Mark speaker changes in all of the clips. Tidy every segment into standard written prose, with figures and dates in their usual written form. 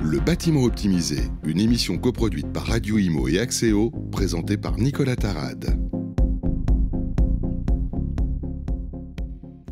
Speaker 1: Le bâtiment optimisé, une émission coproduite par Radio Imo et Axéo, présentée par Nicolas Tarade.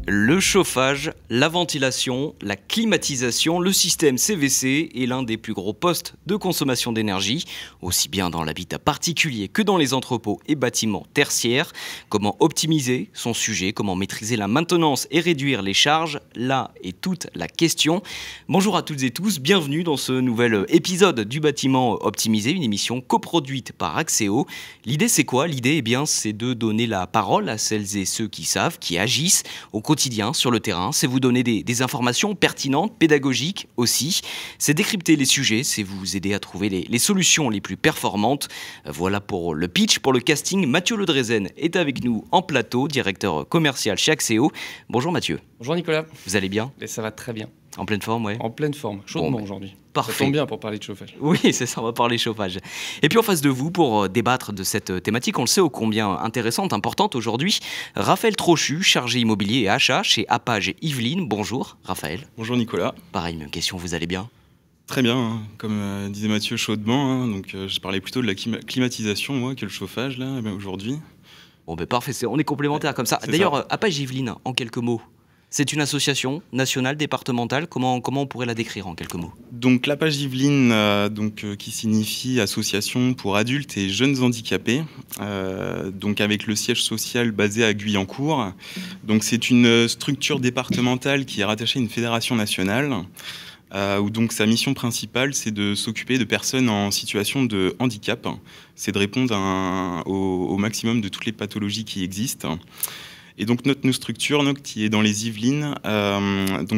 Speaker 2: Le chauffage, la ventilation, la climatisation, le système CVC est l'un des plus gros postes de consommation d'énergie, aussi bien dans l'habitat particulier que dans les entrepôts et bâtiments tertiaires. Comment optimiser son sujet, comment maîtriser la maintenance et réduire les charges, là est toute la question. Bonjour à toutes et tous, bienvenue dans ce nouvel épisode du bâtiment optimisé, une émission coproduite par Axéo. L'idée c'est quoi ? L'idée c'est de donner la parole à celles et ceux qui savent, qui agissent au quotidien sur le terrain, c'est vous donner des informations pertinentes, pédagogiques aussi, c'est décrypter les sujets, c'est vous aider à trouver les solutions les plus performantes. Voilà pour le pitch, pour le casting. Mathieu Ledrezen est avec nous en plateau, directeur commercial chez Axéo. Bonjour Mathieu.
Speaker 3: Bonjour Nicolas.
Speaker 2: Vous allez bien ?
Speaker 3: Et ça va très bien.
Speaker 2: En pleine forme, ouais.
Speaker 3: En pleine forme, chaudement aujourd'hui.
Speaker 2: Parfait.
Speaker 3: Ça tombe bien pour parler de chauffage.
Speaker 2: Oui, c'est ça, on va parler chauffage. Et puis en face de vous, pour débattre de cette thématique, on le sait ô combien intéressante, importante aujourd'hui, Raphaël Trochu, chargé immobilier et achat chez Apage et Yvelines. Bonjour Raphaël.
Speaker 4: Bonjour Nicolas.
Speaker 2: Pareil, même question, vous allez bien ?
Speaker 4: Très bien, hein. Comme disait Mathieu, chaudement. Donc je parlais plutôt de la climatisation, moi, que le chauffage, là, aujourd'hui.
Speaker 2: Bon, parfait, on est complémentaires comme ça. D'ailleurs, Apage et Yvelines, en quelques mots. C'est une association nationale, départementale. Comment on pourrait la décrire en quelques mots ?
Speaker 4: Donc l'Apage Yvelines, qui signifie Association pour adultes et jeunes handicapés, donc avec le siège social basé à Guyancourt. Donc c'est une structure départementale qui est rattachée à une fédération nationale, où donc sa mission principale, c'est de s'occuper de personnes en situation de handicap. C'est de répondre au maximum de toutes les pathologies qui existent. Et donc notre structure, qui est dans les Yvelines,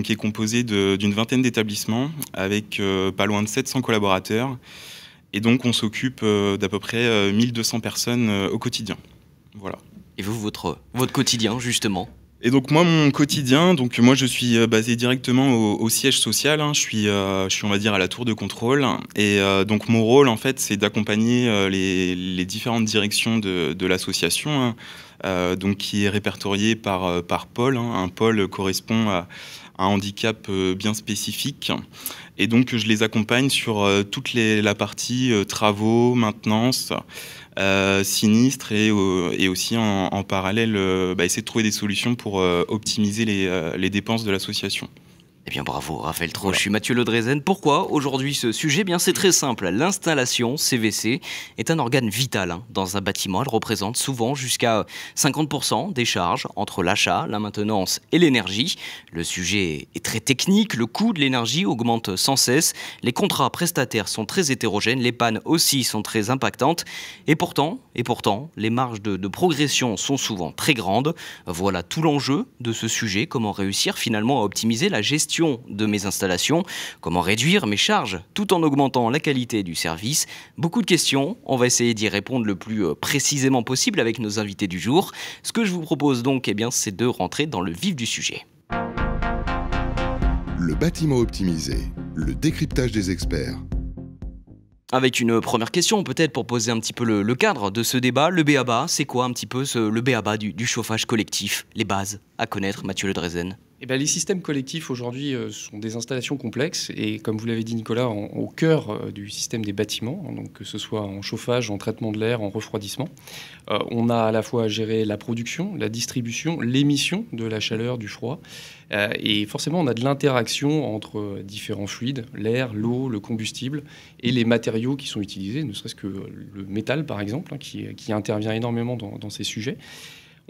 Speaker 4: qui est composée d'une vingtaine d'établissements avec pas loin de 700 collaborateurs. Et donc on s'occupe d'à peu près 1200 personnes au quotidien. Voilà.
Speaker 2: Et vous, votre quotidien, justement ?
Speaker 4: Et donc moi, mon quotidien, moi je suis basé directement au siège social. Je suis on va dire à la tour de contrôle. Et donc mon rôle en fait, c'est d'accompagner les différentes directions de l'association. Qui est répertorié par pôle. Un pôle correspond à un handicap bien spécifique. Et donc, je les accompagne sur toute la partie travaux, maintenance, sinistres et aussi en parallèle, essayer de trouver des solutions pour optimiser les dépenses de l'association.
Speaker 2: Eh bien bravo Raphaël Trochu. Voilà. Mathieu Ledrezen, pourquoi aujourd'hui ce sujet ? C'est très simple, l'installation CVC est un organe vital dans un bâtiment. Elle représente souvent jusqu'à 50% des charges entre l'achat, la maintenance et l'énergie. Le sujet est très technique, le coût de l'énergie augmente sans cesse, les contrats prestataires sont très hétérogènes, les pannes aussi sont très impactantes et pourtant les marges de progression sont souvent très grandes. Voilà tout l'enjeu de ce sujet, comment réussir finalement à optimiser la gestion de mes installations, comment réduire mes charges tout en augmentant la qualité du service. Beaucoup de questions, on va essayer d'y répondre le plus précisément possible avec nos invités du jour. Ce que je vous propose donc, c'est de rentrer dans le vif du sujet.
Speaker 1: Le bâtiment optimisé, le décryptage des experts.
Speaker 2: Avec une première question, peut-être pour poser un petit peu le cadre de ce débat, le b.a.-ba, c'est quoi un petit peu le b.a.-ba du chauffage collectif ? Les bases à connaître, Mathieu Ledrezen.
Speaker 3: Les systèmes collectifs aujourd'hui sont des installations complexes et comme vous l'avez dit Nicolas, au cœur du système des bâtiments, donc que ce soit en chauffage, en traitement de l'air, en refroidissement. On a à la fois à gérer la production, la distribution, l'émission de la chaleur, du froid. Et forcément, on a de l'interaction entre différents fluides, l'air, l'eau, le combustible et les matériaux qui sont utilisés, ne serait-ce que le métal par exemple, qui intervient énormément dans ces sujets.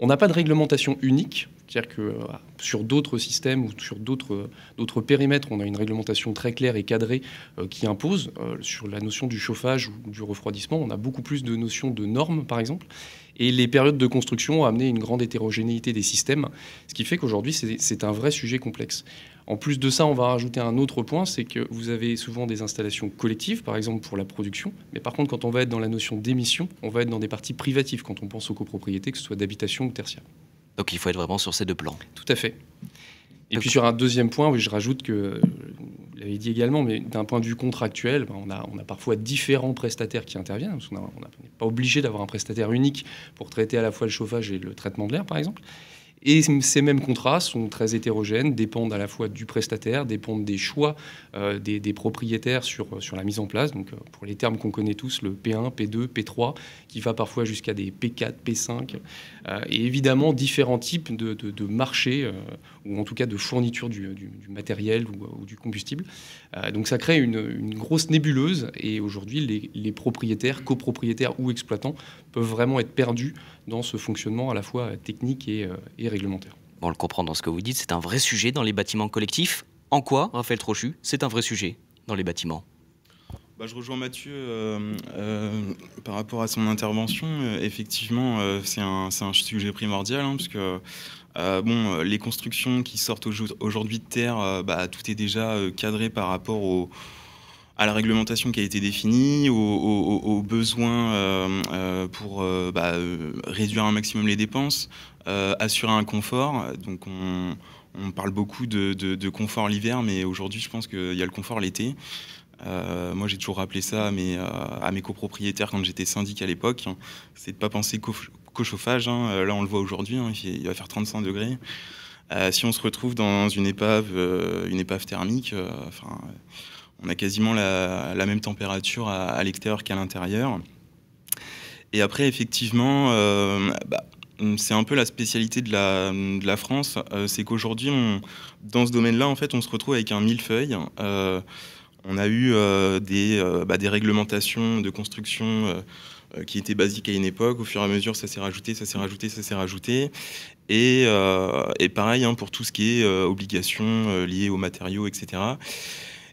Speaker 3: On n'a pas de réglementation unique, c'est-à-dire que sur d'autres systèmes ou sur d'autres périmètres, on a une réglementation très claire et cadrée qui impose. Sur la notion du chauffage ou du refroidissement, on a beaucoup plus de notions de normes, par exemple. Et les périodes de construction ont amené une grande hétérogénéité des systèmes, ce qui fait qu'aujourd'hui, c'est un vrai sujet complexe. En plus de ça, on va rajouter un autre point, c'est que vous avez souvent des installations collectives, par exemple pour la production. Mais par contre, quand on va être dans la notion d'émission, on va être dans des parties privatives quand on pense aux copropriétés, que ce soit d'habitation ou tertiaire.
Speaker 2: Donc il faut être vraiment sur ces deux plans.
Speaker 3: Tout à fait. Et puis sur un deuxième point, oui, je rajoute que, vous l'avez dit également, mais d'un point de vue contractuel, on a parfois différents prestataires qui interviennent. Parce qu'on n'est pas obligé d'avoir un prestataire unique pour traiter à la fois le chauffage et le traitement de l'air, par exemple. Et ces mêmes contrats sont très hétérogènes, dépendent à la fois du prestataire, dépendent des choix des propriétaires sur la mise en place. Donc, pour les termes qu'on connaît tous, le P1, P2, P3, qui va parfois jusqu'à des P4, P5. Et évidemment, différents types de marchés, ou en tout cas de fourniture du matériel ou du combustible. Donc ça crée une grosse nébuleuse. Et aujourd'hui, les propriétaires, copropriétaires ou exploitants peuvent vraiment être perdus dans ce fonctionnement à la fois technique et réglementaire.
Speaker 2: On le comprend dans ce que vous dites, c'est un vrai sujet dans les bâtiments collectifs. En quoi, Raphaël Trochu, c'est un vrai sujet dans les bâtiments ?
Speaker 4: Je rejoins Mathieu par rapport à son intervention. Effectivement, c'est un sujet primordial, parce que les constructions qui sortent aujourd'hui de terre, tout est déjà cadré par rapport à la réglementation qui a été définie, aux besoins pour réduire un maximum les dépenses, assurer un confort. Donc on parle beaucoup de confort l'hiver, mais aujourd'hui je pense qu'il y a le confort l'été. Moi j'ai toujours rappelé ça à mes copropriétaires quand j'étais syndic à l'époque, c'est de ne pas penser qu'au chauffage. Là on le voit aujourd'hui, il va faire 35 degrés. Si on se retrouve dans une épave thermique, on a quasiment la même température à l'extérieur qu'à l'intérieur. Et après, effectivement, c'est un peu la spécialité de la France, c'est qu'aujourd'hui, dans ce domaine-là, en fait, on se retrouve avec un millefeuille. On a eu des réglementations de construction qui étaient basiques à une époque. Au fur et à mesure, ça s'est rajouté. Et pareil pour tout ce qui est obligations liées aux matériaux, etc.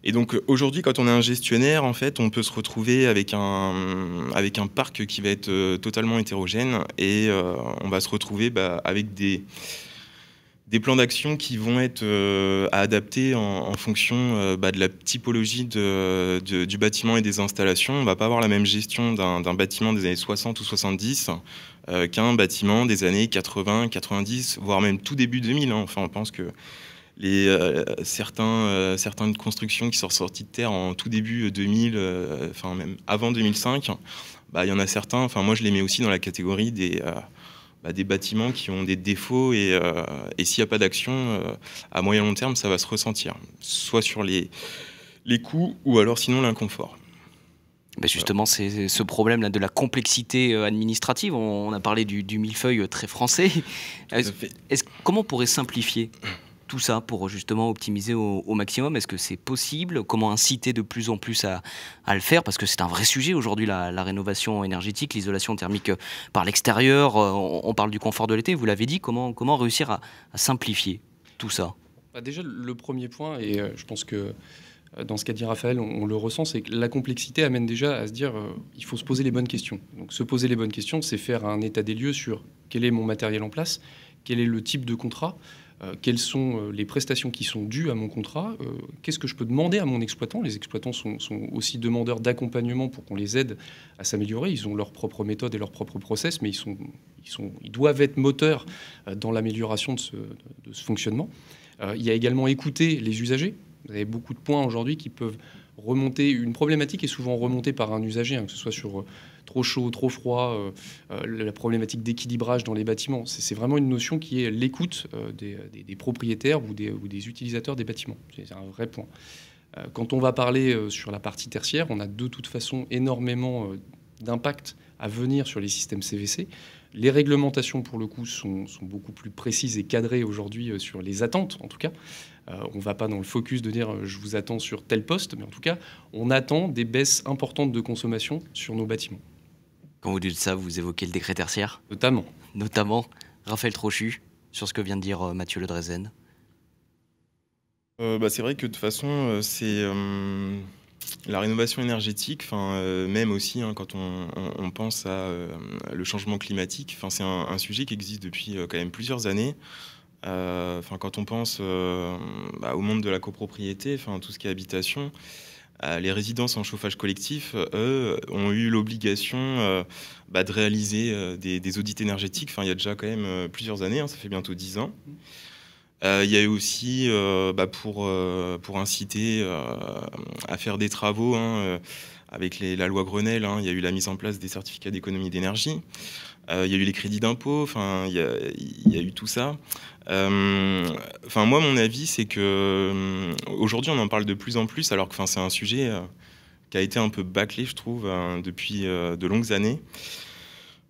Speaker 4: Et donc aujourd'hui, quand on est un gestionnaire, en fait, on peut se retrouver avec un parc qui va être totalement hétérogène, et on va se retrouver avec des plans d'action qui vont être à adapter en fonction de la typologie du bâtiment et des installations. On ne va pas avoir la même gestion d'un bâtiment des années 60 ou 70 qu'un bâtiment des années 80, 90, voire même tout début 2000. Enfin, on pense que certaines constructions qui sont sorties de terre en tout début 2000, même avant 2005, il y en a certains, moi je les mets aussi dans la catégorie des bâtiments qui ont des défauts, et s'il n'y a pas d'action, à moyen long terme, ça va se ressentir, soit sur les coûts, ou alors sinon l'inconfort.
Speaker 2: Justement, c'est ce problème-là de la complexité administrative. On a parlé du millefeuille très français. Comment on pourrait simplifier tout ça pour justement optimiser au maximum? Est-ce que c'est possible? Comment inciter de plus en plus à le faire? Parce que c'est un vrai sujet aujourd'hui, la rénovation énergétique, l'isolation thermique par l'extérieur. On parle du confort de l'été, vous l'avez dit. Comment réussir à simplifier tout ça?
Speaker 3: Déjà, le premier point, et je pense que dans ce qu'a dit Raphaël, on le ressent, c'est que la complexité amène déjà à se dire il faut se poser les bonnes questions. Donc se poser les bonnes questions, c'est faire un état des lieux sur quel est mon matériel en place, quel est le type de contrat, quelles sont les prestations qui sont dues à mon contrat, qu'est-ce que je peux demander à mon exploitant. Les exploitants sont aussi demandeurs d'accompagnement pour qu'on les aide à s'améliorer. Ils ont leur propre méthode et leur propre process, mais ils doivent être moteurs dans l'amélioration de ce fonctionnement. Il y a également écouter les usagers. Vous avez beaucoup de points aujourd'hui qui peuvent remonter. Une problématique est souvent remontée par un usager, que ce soit sur trop chaud, trop froid, la problématique d'équilibrage dans les bâtiments. C'est vraiment une notion qui est l'écoute des propriétaires ou des utilisateurs des bâtiments. C'est un vrai point. Quand on va parler sur la partie tertiaire, on a de toute façon énormément d'impact à venir sur les systèmes CVC. Les réglementations, pour le coup, sont beaucoup plus précises et cadrées aujourd'hui sur les attentes, en tout cas. On ne va pas dans le focus de dire je vous attends sur tel poste, mais en tout cas, on attend des baisses importantes de consommation sur nos bâtiments.
Speaker 2: Quand vous dites ça, vous évoquez le décret tertiaire ?
Speaker 3: Notamment.
Speaker 2: Raphaël Trochu, sur ce que vient de dire Mathieu Le Drezen.
Speaker 4: C'est vrai que de toute façon, c'est la rénovation énergétique, même aussi quand on pense à le changement climatique, c'est un sujet qui existe depuis quand même plusieurs années. Quand on pense au monde de la copropriété, tout ce qui est habitation, les résidences en chauffage collectif, eux, ont eu l'obligation de réaliser des audits énergétiques. Il y a déjà quand même plusieurs années, ça fait bientôt 10 ans. Il y a eu aussi, pour inciter à faire des travaux, avec la loi Grenelle, il y a eu la mise en place des certificats d'économie d'énergie. Il y a eu les crédits d'impôt, il y a eu tout ça. Moi, mon avis, c'est que aujourd'hui, on en parle de plus en plus, alors que c'est un sujet qui a été un peu bâclé, je trouve, depuis de longues années.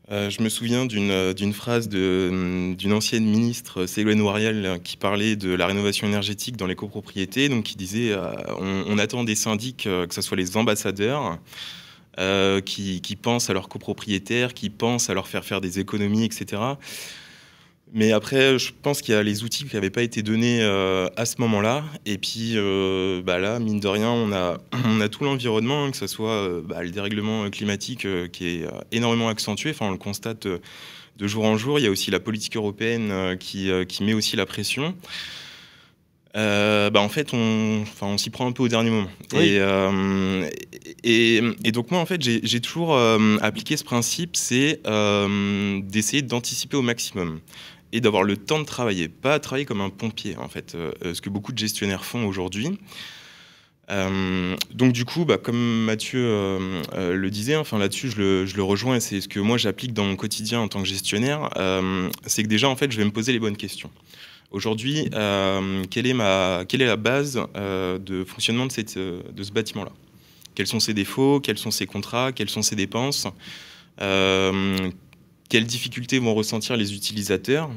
Speaker 4: Je me souviens d'une phrase d'une ancienne ministre, Ségolène Royal, qui parlait de la rénovation énergétique dans les copropriétés, donc qui disait on attend des syndics, que ce soit les ambassadeurs, qui pensent à leurs copropriétaires, qui pensent à leur faire des économies, etc. Mais après, je pense qu'il y a les outils qui n'avaient pas été donnés à ce moment-là. Et puis là, mine de rien, on a tout l'environnement, que ce soit le dérèglement climatique qui est énormément accentué. On le constate de jour en jour. Il y a aussi la politique européenne qui met aussi la pression. En fait, on s'y prend un peu au dernier moment. Oui. Et donc moi, en fait, j'ai toujours appliqué ce principe, c'est d'essayer d'anticiper au maximum et d'avoir le temps de travailler, pas travailler comme un pompier, en fait, ce que beaucoup de gestionnaires font aujourd'hui. Donc du coup, comme Mathieu le disait, là-dessus, je le rejoins, et c'est ce que moi j'applique dans mon quotidien en tant que gestionnaire, c'est que déjà, en fait, je vais me poser les bonnes questions. Aujourd'hui, quelle est la base de fonctionnement de ce bâtiment-là? Quels sont ses défauts? Quels sont ses contrats? Quelles sont ses dépenses? Quelles difficultés vont ressentir les utilisateurs?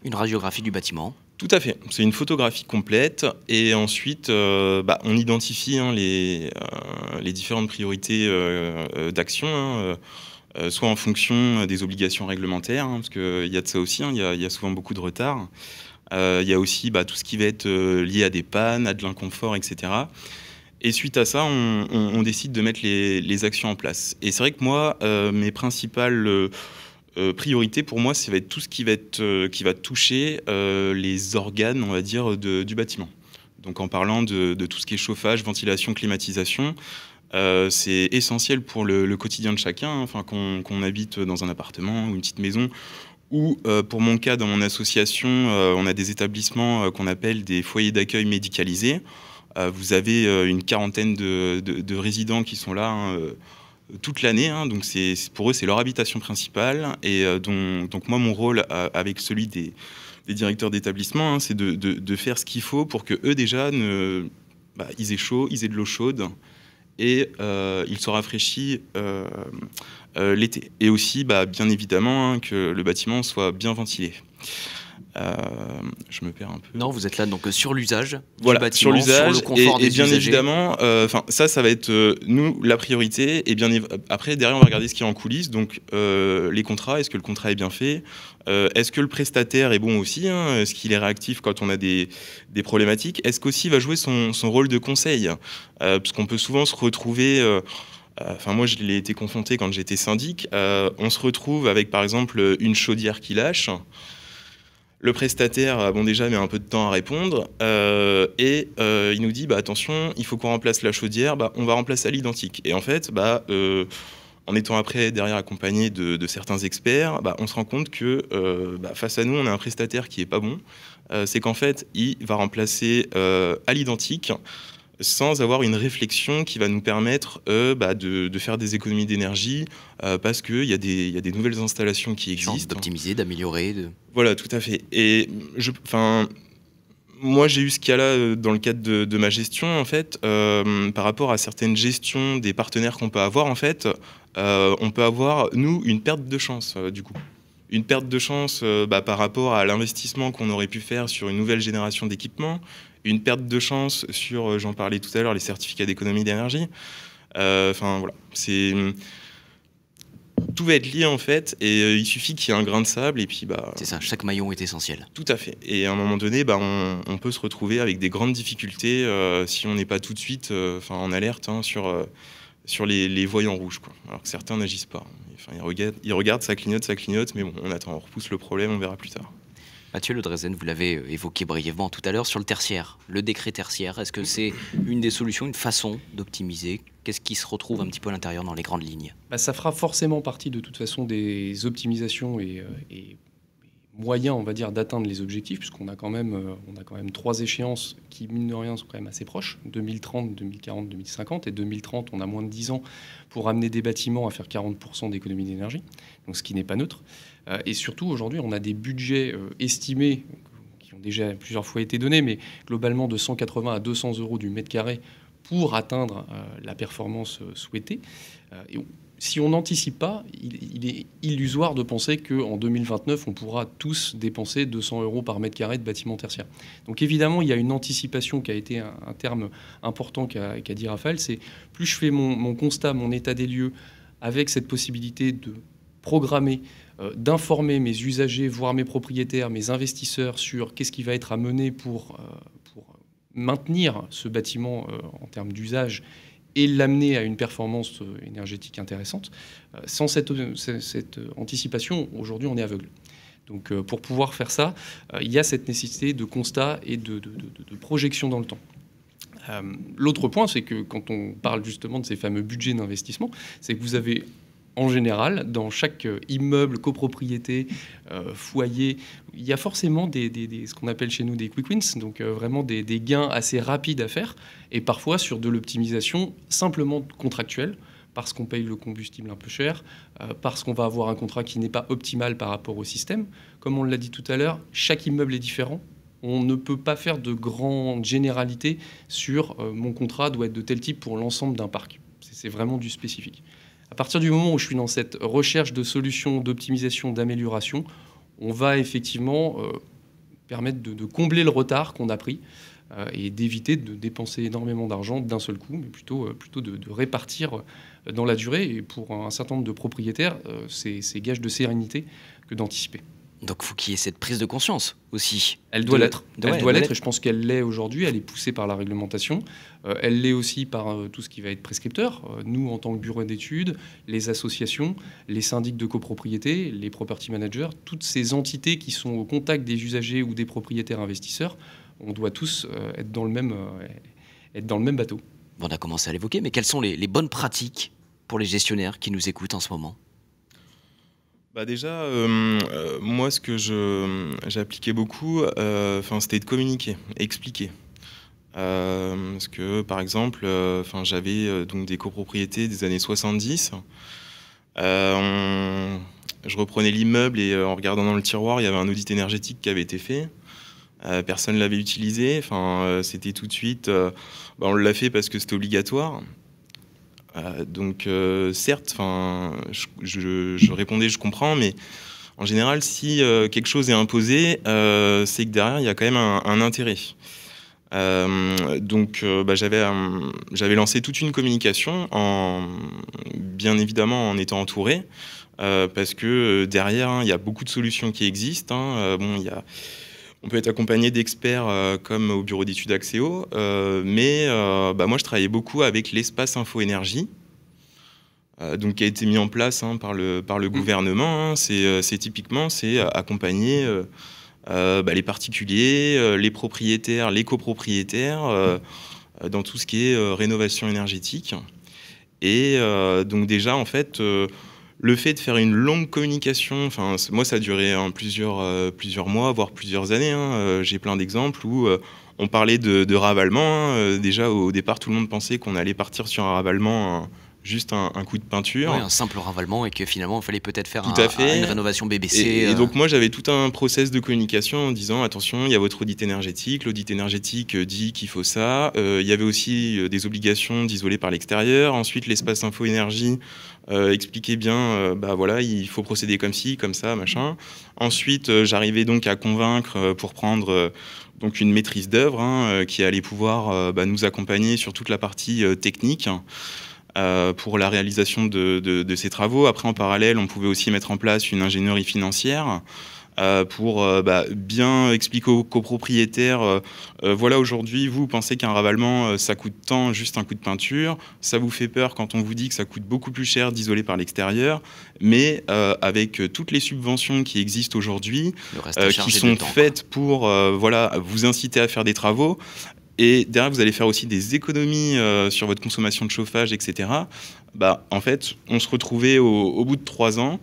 Speaker 2: Une radiographie du bâtiment.
Speaker 4: Tout à fait. C'est une photographie complète. Et ensuite, on identifie les différentes priorités d'action, soit en fonction des obligations réglementaires, parce qu'il y a de ça aussi, il y a souvent beaucoup de retard. Il y a aussi tout ce qui va être lié à des pannes, à de l'inconfort, etc. Et suite à ça, on décide de mettre les actions en place. Et c'est vrai que moi, mes principales priorités, pour moi, ça va être tout ce qui va toucher les organes, on va dire, du bâtiment. Donc en parlant de tout ce qui est chauffage, ventilation, climatisation, c'est essentiel pour le quotidien de chacun, qu'on habite dans un appartement ou une petite maison, ou pour mon cas, dans mon association, on a des établissements qu'on appelle des foyers d'accueil médicalisés. Vous avez une quarantaine de résidents qui sont là toute l'année, donc pour eux, c'est leur habitation principale. Et donc moi, mon rôle avec celui des directeurs d'établissement, c'est de faire ce qu'il faut pour que eux déjà, ils aient chaud, ils aient de l'eau chaude, et ils soient rafraîchis l'été. Et aussi, bien évidemment, que le bâtiment soit bien ventilé. Je me perds un peu.
Speaker 2: Non, vous êtes là donc sur l'usage du
Speaker 4: bâtiment,
Speaker 2: sur l'usage, sur le confort des
Speaker 4: bien
Speaker 2: usagers.
Speaker 4: Évidemment, ça va être nous la priorité. Et bien après, derrière, on va regarder ce qu'il y a en coulisses. Donc les contrats, est-ce que le contrat est bien fait? Est-ce que le prestataire est bon aussi, est-ce qu'il est réactif quand on a des problématiques? Est-ce qu'aussi il va jouer son rôle de conseil, parce qu'on peut souvent se retrouver. Moi, je l'ai été confronté quand j'étais syndic. On se retrouve avec, par exemple, une chaudière qui lâche. Le prestataire, déjà, met un peu de temps à répondre. Et il nous dit, attention, il faut qu'on remplace la chaudière. On va remplacer à l'identique. Et en fait, en étant après derrière accompagné de certains experts, on se rend compte que face à nous, on a un prestataire qui est pas bon. C'est qu'en fait, il va remplacer à l'identique, sans avoir une réflexion qui va nous permettre de faire des économies d'énergie, parce qu'il y a des nouvelles installations qui existent.
Speaker 2: D'optimiser, d'améliorer.
Speaker 4: Voilà, tout à fait. Et moi, j'ai eu ce cas-là dans le cadre de ma gestion, en fait, par rapport à certaines gestions des partenaires qu'on peut avoir, en fait, on peut avoir, nous, une perte de chance, du coup. Une perte de chance par rapport à l'investissement qu'on aurait pu faire sur une nouvelle génération d'équipements, une perte de chance sur, j'en parlais tout à l'heure, les certificats d'économie d'énergie. Voilà, tout va être lié en fait, et il suffit qu'il y ait un grain de sable, et puis
Speaker 2: c'est ça, chaque maillon est essentiel.
Speaker 4: Tout à fait. Et à un moment donné, on peut se retrouver avec des grandes difficultés si on n'est pas tout de suite en alerte sur les voyants rouges, quoi. Alors que certains n'agissent pas. Ils regardent, ça clignote, mais bon, on attend, on repousse le problème, on verra plus tard.
Speaker 2: Mathieu Le Drezen, vous l'avez évoqué brièvement tout à l'heure sur le tertiaire, le décret tertiaire. Est-ce que c'est une des solutions, une façon d'optimiser? Qu'est-ce qui se retrouve un petit peu à l'intérieur dans les grandes lignes?
Speaker 3: Ça fera forcément partie de toute façon des optimisations et moyen, on va dire, d'atteindre les objectifs, puisqu'on a quand même 3 échéances qui, mine de rien, sont quand même assez proches, 2030, 2040, 2050, et 2030, on a moins de 10 ans pour amener des bâtiments à faire 40% d'économie d'énergie, donc ce qui n'est pas neutre. Et surtout, aujourd'hui, on a des budgets estimés, qui ont déjà plusieurs fois été donnés, mais globalement de 180 à 200 euros du mètre carré pour atteindre la performance souhaitée. Et si on n'anticipe pas, il est illusoire de penser qu'en 2029, on pourra tous dépenser 200 euros par mètre carré de bâtiment tertiaire. Donc évidemment, il y a une anticipation qui a été un terme important qu'a dit Raphaël. C'est plus je fais mon constat, mon état des lieux, avec cette possibilité de programmer, d'informer mes usagers, voire mes propriétaires, mes investisseurs sur qu'est-ce qui va être à mener pour maintenir ce bâtiment en termes d'usage et l'amener à une performance énergétique intéressante. Sans cette anticipation, aujourd'hui, on est aveugle. Donc, pour pouvoir faire ça, il y a cette nécessité de constat et de projection dans le temps. L'autre point, c'est que quand on parle justement de ces fameux budgets d'investissement, c'est que vous avez en général, dans chaque immeuble, copropriété, foyer, il y a forcément ce qu'on appelle chez nous des quick wins, donc vraiment des gains assez rapides à faire, et parfois sur de l'optimisation simplement contractuelle, parce qu'on paye le combustible un peu cher, parce qu'on va avoir un contrat qui n'est pas optimal par rapport au système. Comme on l'a dit tout à l'heure, chaque immeuble est différent. On ne peut pas faire de grandes généralités sur mon contrat doit être de tel type pour l'ensemble d'un parc. C'est vraiment du spécifique. À partir du moment où je suis dans cette recherche de solutions, d'optimisation, d'amélioration, on va effectivement permettre de combler le retard qu'on a pris et d'éviter de dépenser énormément d'argent d'un seul coup, mais plutôt de répartir dans la durée. Et pour un certain nombre de propriétaires, c'est gage de sérénité que d'anticiper.
Speaker 2: Donc il faut qu'il y ait cette prise de conscience aussi.
Speaker 3: Elle doit l'être. Elle doit l'être, et je pense qu'elle l'est aujourd'hui. Elle est poussée par la réglementation. Elle l'est aussi par tout ce qui va être prescripteur. Nous, en tant que bureau d'études, les associations, les syndics de copropriété, les property managers, toutes ces entités qui sont au contact des usagers ou des propriétaires investisseurs, on doit tous être dans le même bateau.
Speaker 2: Bon, on a commencé à l'évoquer, mais quelles sont les bonnes pratiques pour les gestionnaires qui nous écoutent en ce moment ?
Speaker 4: Déjà, moi, ce que j'appliquais beaucoup, c'était de communiquer, expliquer. Parce que, par exemple, j'avais donc des copropriétés des années 70. Je reprenais l'immeuble et en regardant dans le tiroir, il y avait un audit énergétique qui avait été fait. Personne ne l'avait utilisé. C'était tout de suite... on l'a fait parce que c'était obligatoire. Donc certes, je répondais, je comprends, mais en général, si quelque chose est imposé, c'est que derrière, il y a quand même un intérêt. J'avais lancé toute une communication, bien évidemment en étant entouré, parce que derrière, il y a beaucoup de solutions qui existent. On peut être accompagné d'experts comme au bureau d'études Axéo, mais moi je travaillais beaucoup avec l'espace info-énergie, qui a été mis en place par le gouvernement. C'est typiquement accompagner les particuliers, les propriétaires, les copropriétaires dans tout ce qui est rénovation énergétique. Et donc déjà en fait... le fait de faire une longue communication, moi ça a duré plusieurs mois, voire plusieurs années. J'ai plein d'exemples où on parlait de ravalement. Déjà au départ, tout le monde pensait qu'on allait partir sur un ravalement, juste un coup de peinture.
Speaker 2: Oui, un simple ravalement, et que finalement il fallait peut-être faire une rénovation BBC.
Speaker 4: Et donc moi j'avais tout un process de communication en disant attention, il y a votre audit énergétique. L'audit énergétique dit qu'il faut ça. Il y avait aussi des obligations d'isoler par l'extérieur. Ensuite l'espace info-énergie expliquait bien, il faut procéder comme ci, comme ça, machin. Ensuite j'arrivais donc à convaincre pour prendre donc une maîtrise d'œuvre qui allait pouvoir nous accompagner sur toute la partie technique. Pour la réalisation de ces travaux. Après, en parallèle, on pouvait aussi mettre en place une ingénierie financière pour bien expliquer aux copropriétaires, voilà, aujourd'hui, vous pensez qu'un ravalement, ça coûte tant, juste un coup de peinture. Ça vous fait peur quand on vous dit que ça coûte beaucoup plus cher d'isoler par l'extérieur. Mais avec toutes les subventions qui existent aujourd'hui, qui sont faites pour vous inciter à faire des travaux, et derrière, vous allez faire aussi des économies sur votre consommation de chauffage, etc. En fait, on se retrouvait au bout de 3 ans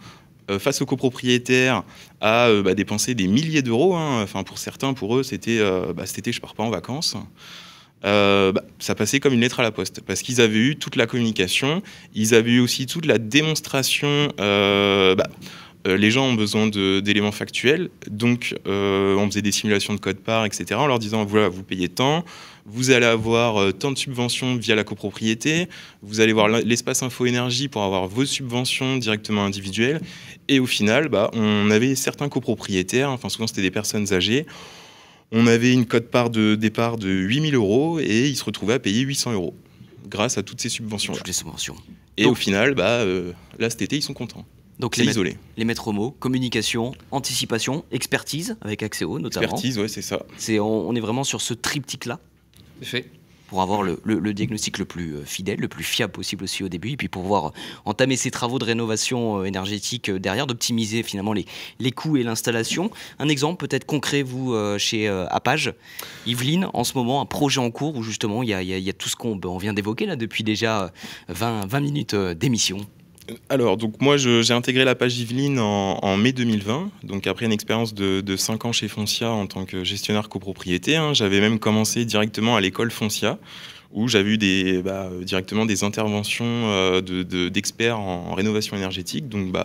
Speaker 4: face aux copropriétaires à dépenser des milliers d'euros. Enfin, pour certains, pour eux, c'était cet été, je pars pas en vacances. Ça passait comme une lettre à la poste, parce qu'ils avaient eu toute la communication, ils avaient eu aussi toute la démonstration. Les gens ont besoin d'éléments factuels, donc on faisait des simulations de code-part, etc., en leur disant, voilà, vous payez tant, vous allez avoir tant de subventions via la copropriété, vous allez voir l'espace info-énergie pour avoir vos subventions directement individuelles, et au final, on avait certains copropriétaires, enfin souvent c'était des personnes âgées, on avait une quote-part de départ de 8 000 € et ils se retrouvaient à payer 800 € grâce à toutes ces subventions-là.
Speaker 2: Toutes les subventions.
Speaker 4: Et donc, au final, là cet été, ils sont contents.
Speaker 2: Donc les maîtres mots, communication, anticipation, expertise, avec Axéo notamment.
Speaker 4: Expertise, ouais, c'est ça.
Speaker 2: On est vraiment sur ce triptyque-là.
Speaker 3: Fait.
Speaker 2: Pour avoir le diagnostic le plus fidèle, le plus fiable possible aussi au début, et puis pour pouvoir entamer ces travaux de rénovation énergétique derrière, d'optimiser finalement les coûts et l'installation. Un exemple peut-être concret, vous, chez Apage, Yveline, en ce moment, un projet en cours où justement il y a tout ce qu'on vient d'évoquer là depuis déjà 20 minutes d'émission.
Speaker 4: Alors, donc moi, j'ai intégré la page Yveline en mai 2020, donc après une expérience de 5 ans chez Foncia en tant que gestionnaire copropriété. J'avais même commencé directement à l'école Foncia, où j'avais eu directement des interventions d'experts en rénovation énergétique. Donc,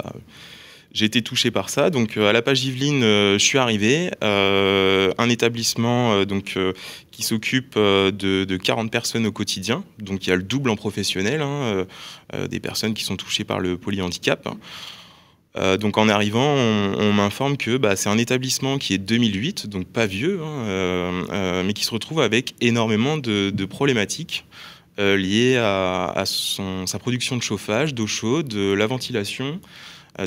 Speaker 4: j'ai été touché par ça. Donc, à la page Yveline, je suis arrivé. Un établissement qui s'occupe de 40 personnes au quotidien. Donc, il y a le double en professionnel, des personnes qui sont touchées par le polyhandicap. Donc, en arrivant, on m'informe que c'est un établissement qui est 2008, donc pas vieux, mais qui se retrouve avec énormément de problématiques liées à sa production de chauffage, d'eau chaude, la ventilation,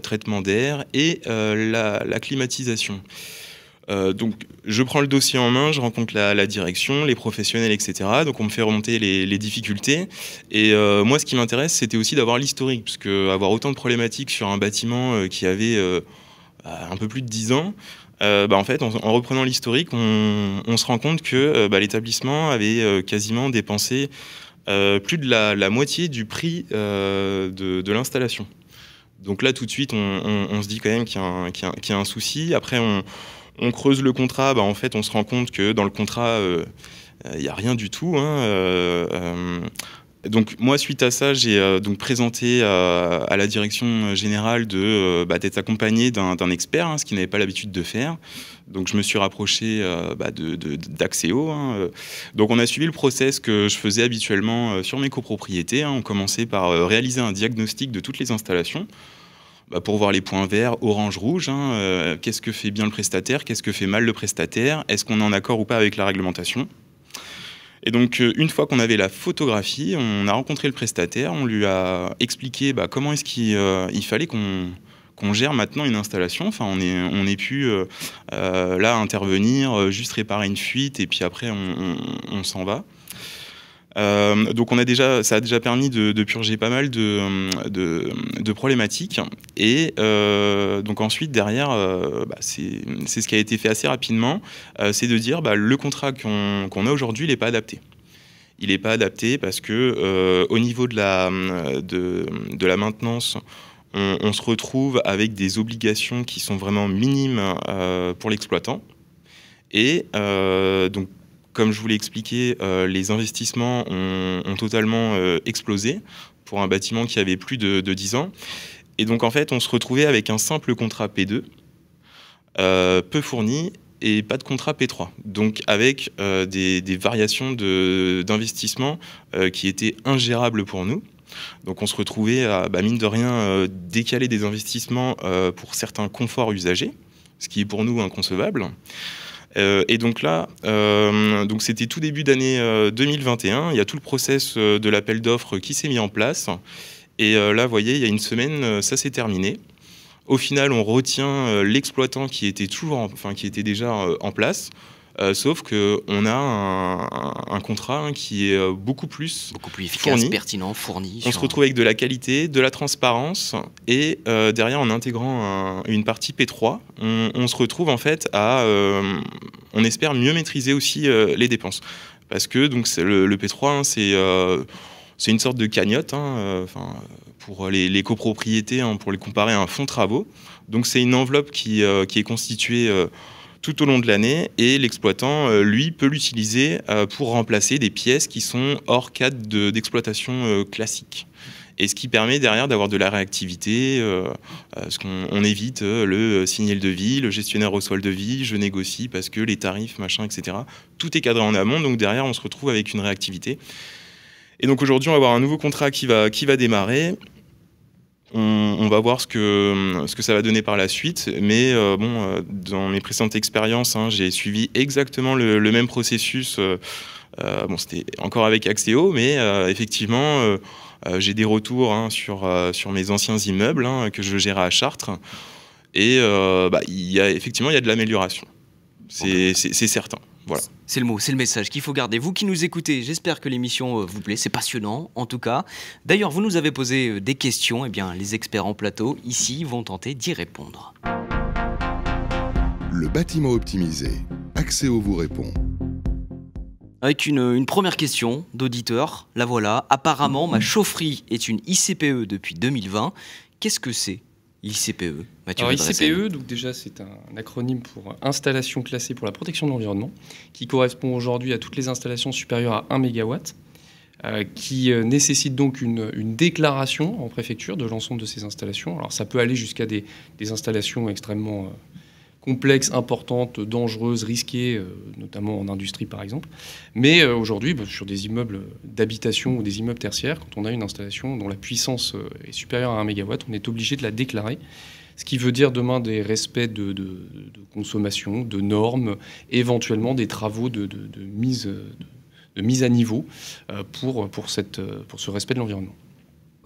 Speaker 4: traitement d'air et la climatisation. Donc, je prends le dossier en main, je rencontre la direction, les professionnels, etc. Donc, on me fait remonter les difficultés. Et moi, ce qui m'intéresse, c'était aussi d'avoir l'historique, parce qu'avoir autant de problématiques sur un bâtiment qui avait un peu plus de 10 ans, en fait, en reprenant l'historique, on se rend compte que l'établissement avait quasiment dépensé plus de la moitié du prix de l'installation. Donc là, tout de suite, on se dit quand même qu'il y a un souci. Après, on creuse le contrat. En fait, on se rend compte que dans le contrat, il n'y a rien du tout. Donc moi, suite à ça, j'ai donc présenté à la direction générale d'être accompagné d'un expert, ce qu'il n'avait pas l'habitude de faire. Donc je me suis rapproché d'Axéo. Donc on a suivi le process que je faisais habituellement sur mes copropriétés. On commençait par réaliser un diagnostic de toutes les installations pour voir les points verts, orange, rouge. Qu'est-ce que fait bien le prestataire, qu'est-ce que fait mal le prestataire, est-ce qu'on est en accord ou pas avec la réglementation. Et donc, une fois qu'on avait la photographie, on a rencontré le prestataire, on lui a expliqué comment est-ce qu'il fallait qu'on gère maintenant une installation. Enfin, on est pu là intervenir, juste réparer une fuite et puis après on s'en va. Donc ça a déjà permis de purger pas mal de problématiques. Et donc ensuite derrière, c'est ce qui a été fait assez rapidement, c'est de dire le contrat qu'on a aujourd'hui, il n'est pas adapté. Il n'est pas adapté parce que au niveau de la maintenance, on se retrouve avec des obligations qui sont vraiment minimes pour l'exploitant. Et donc, comme je vous l'ai expliqué, les investissements ont totalement explosé pour un bâtiment qui avait plus de 10 ans. Et donc, en fait, on se retrouvait avec un simple contrat P2, peu fourni, et pas de contrat P3. Donc, avec des variations d'investissement qui étaient ingérables pour nous. Donc, on se retrouvait à, mine de rien, décaler des investissements pour certains conforts usagers, ce qui est pour nous inconcevable. Et donc là, c'était tout début d'année 2021. Il y a tout le process de l'appel d'offres qui s'est mis en place. Et là, vous voyez, il y a une semaine, ça s'est terminé. Au final, on retient l'exploitant qui était déjà en place. Sauf qu'on a un contrat qui est beaucoup plus
Speaker 2: efficace,
Speaker 4: fourni,
Speaker 2: pertinent, fourni.
Speaker 4: On se retrouve avec de la qualité, de la transparence, et derrière, en intégrant une partie P3, on se retrouve en fait on espère mieux maîtriser aussi les dépenses. Parce que donc, le P3, c'est une sorte de cagnotte pour les copropriétés, hein, pour les comparer à un fonds de travaux. Donc c'est une enveloppe qui est constituée tout au long de l'année et l'exploitant, lui, peut l'utiliser pour remplacer des pièces qui sont hors cadre d'exploitation classique. Et ce qui permet derrière d'avoir de la réactivité, parce qu'on évite le signer le devis, le gestionnaire reçoit le devis, je négocie parce que les tarifs, machin, etc. Tout est cadré en amont, donc derrière on se retrouve avec une réactivité. Et donc aujourd'hui on va avoir un nouveau contrat qui va démarrer. On va voir ce que ça va donner par la suite, mais dans mes précédentes expériences, hein, j'ai suivi exactement le même processus. C'était encore avec Axéo, mais effectivement, j'ai des retours, hein, sur mes anciens immeubles, hein, que je gérais à Chartres, et effectivement, il y a de l'amélioration. C'est certain. Voilà.
Speaker 2: C'est le mot, c'est le message qu'il faut garder. Vous qui nous écoutez, j'espère que l'émission vous plaît. C'est passionnant, en tout cas. D'ailleurs, vous nous avez posé des questions. Eh bien, les experts en plateau, ici, vont tenter d'y répondre.
Speaker 1: Le bâtiment optimisé. Axéo vous répond.
Speaker 2: Avec une première question d'auditeur. La voilà. Apparemment, ma chaufferie est une ICPE depuis 2020. Qu'est-ce que c'est, l'ICPE, Mathieu?
Speaker 3: Alors ICPE, donc déjà c'est un acronyme pour installation classée pour la protection de l'environnement, qui correspond aujourd'hui à toutes les installations supérieures à 1 MW, qui nécessite donc une déclaration en préfecture de l'ensemble de ces installations. Alors ça peut aller jusqu'à des installations extrêmement complexes, importantes, dangereuses, risquées, notamment en industrie par exemple. Mais aujourd'hui, sur des immeubles d'habitation ou des immeubles tertiaires, quand on a une installation dont la puissance est supérieure à 1 MW, on est obligé de la déclarer. Ce qui veut dire demain des respects de consommation, de normes, éventuellement des travaux de mise à niveau pour ce respect de l'environnement.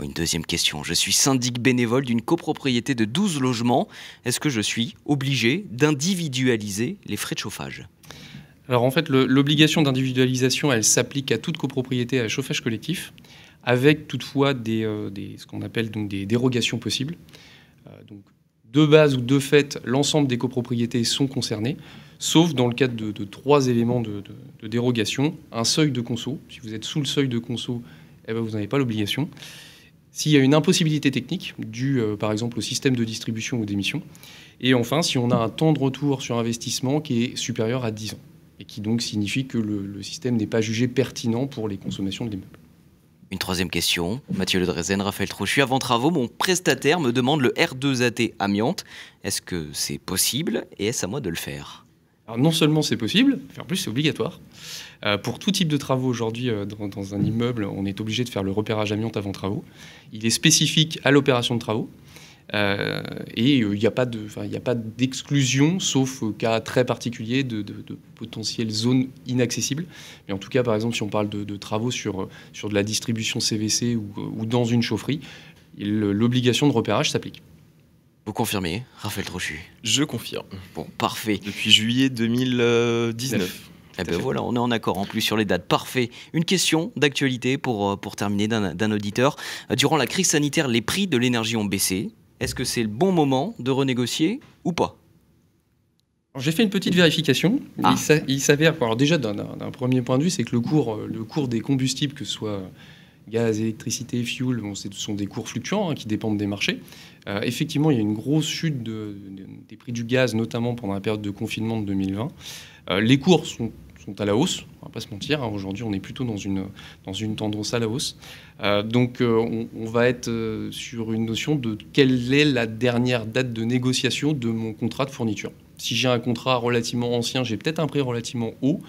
Speaker 2: Une deuxième question. Je suis syndic bénévole d'une copropriété de 12 logements. Est-ce que je suis obligé d'individualiser les frais de chauffage ?
Speaker 3: Alors en fait, l'obligation d'individualisation, elle s'applique à toute copropriété à chauffage collectif, avec toutefois ce qu'on appelle donc des dérogations possibles. Donc, de base ou de fait, l'ensemble des copropriétés sont concernées, sauf dans le cadre de 3 éléments de dérogation. Un seuil de conso. Si vous êtes sous le seuil de conso, vous n'avez pas l'obligation. S'il y a une impossibilité technique, due par exemple au système de distribution ou d'émission. Et enfin, si on a un temps de retour sur investissement qui est supérieur à 10 ans, et qui donc signifie que le système n'est pas jugé pertinent pour les consommations de l'immeuble.
Speaker 2: Une troisième question. Mathieu Le Drezen, Raphaël Trochu. Avant travaux, mon prestataire me demande le R2AT amiante. Est-ce que c'est possible et est-ce à moi de le faire ?
Speaker 3: Alors non seulement c'est possible, mais en plus c'est obligatoire. Pour tout type de travaux aujourd'hui dans un immeuble, on est obligé de faire le repérage amiante avant travaux. Il est spécifique à l'opération de travaux. Et il n'y a pas d'exclusion, sauf cas très particuliers de potentielles zones inaccessibles. Mais en tout cas, par exemple, si on parle de travaux sur de la distribution CVC ou dans une chaufferie, l'obligation de repérage s'applique.
Speaker 2: Vous confirmez, Raphaël Trochu?
Speaker 4: Je confirme.
Speaker 2: Bon, parfait.
Speaker 4: Depuis juillet 2019.
Speaker 2: Eh ben voilà, on est en accord en plus sur les dates. Parfait. Une question d'actualité pour terminer d'un auditeur. Durant la crise sanitaire, les prix de l'énergie ont baissé. Est-ce que c'est le bon moment de renégocier ou pas ?
Speaker 3: J'ai fait une petite vérification. Il s'avère, alors déjà d'un premier point de vue, c'est que le cours des combustibles, que ce soit gaz, électricité, fuel, ce sont des cours fluctuants qui dépendent des marchés. Effectivement, il y a une grosse chute des prix du gaz, notamment pendant la période de confinement de 2020. Les cours sont à la hausse, on ne va pas se mentir. Aujourd'hui, on est plutôt dans une tendance à la hausse. Donc, on va être sur une notion de quelle est la dernière date de négociation de mon contrat de fourniture. Si j'ai un contrat relativement ancien, j'ai peut-être un prix relativement haut,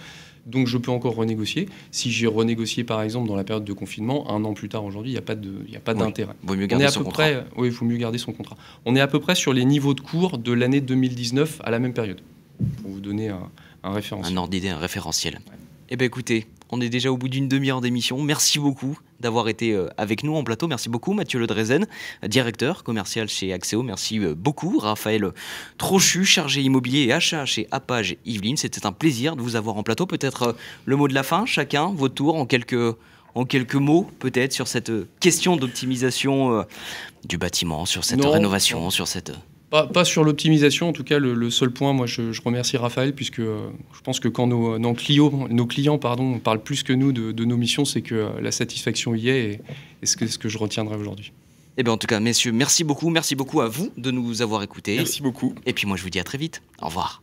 Speaker 3: donc je peux encore renégocier. Si j'ai renégocié, par exemple, dans la période de confinement, 1 an plus tard, aujourd'hui, il n'y a pas d'intérêt.
Speaker 2: Il vaut mieux garder son contrat.
Speaker 3: Oui, il faut mieux garder son contrat. On est à peu près sur les niveaux de cours de l'année 2019 à la même période, pour vous donner un référentiel.
Speaker 2: Un ordre d'idée, un référentiel. Ouais. Eh bien, écoutez, on est déjà au bout d'une demi-heure d'émission. Merci beaucoup d'avoir été avec nous en plateau. Merci beaucoup, Mathieu Le Drezen, directeur commercial chez Axéo. Merci beaucoup, Raphaël Trochu, chargé immobilier et achat chez Apage Yvelines. C'était un plaisir de vous avoir en plateau. Peut-être le mot de la fin, chacun, votre tour, en quelques mots, peut-être, sur cette question d'optimisation du bâtiment, sur cette rénovation, sur cette...
Speaker 3: Pas sur l'optimisation, en tout cas, le seul point, moi je remercie Raphaël, puisque je pense que quand nos clients parlent plus que nous de nos missions, c'est que la satisfaction y est, et c'est ce que je retiendrai aujourd'hui.
Speaker 2: Eh bien, en tout cas, messieurs, merci beaucoup à vous de nous avoir écoutés.
Speaker 4: Merci beaucoup.
Speaker 2: Et puis moi, je vous dis à très vite. Au revoir.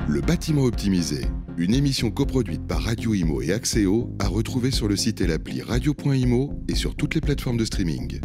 Speaker 1: Le bâtiment optimisé, une émission coproduite par Radio Imo et Axéo, à retrouver sur le site et l'appli radio.imo et sur toutes les plateformes de streaming.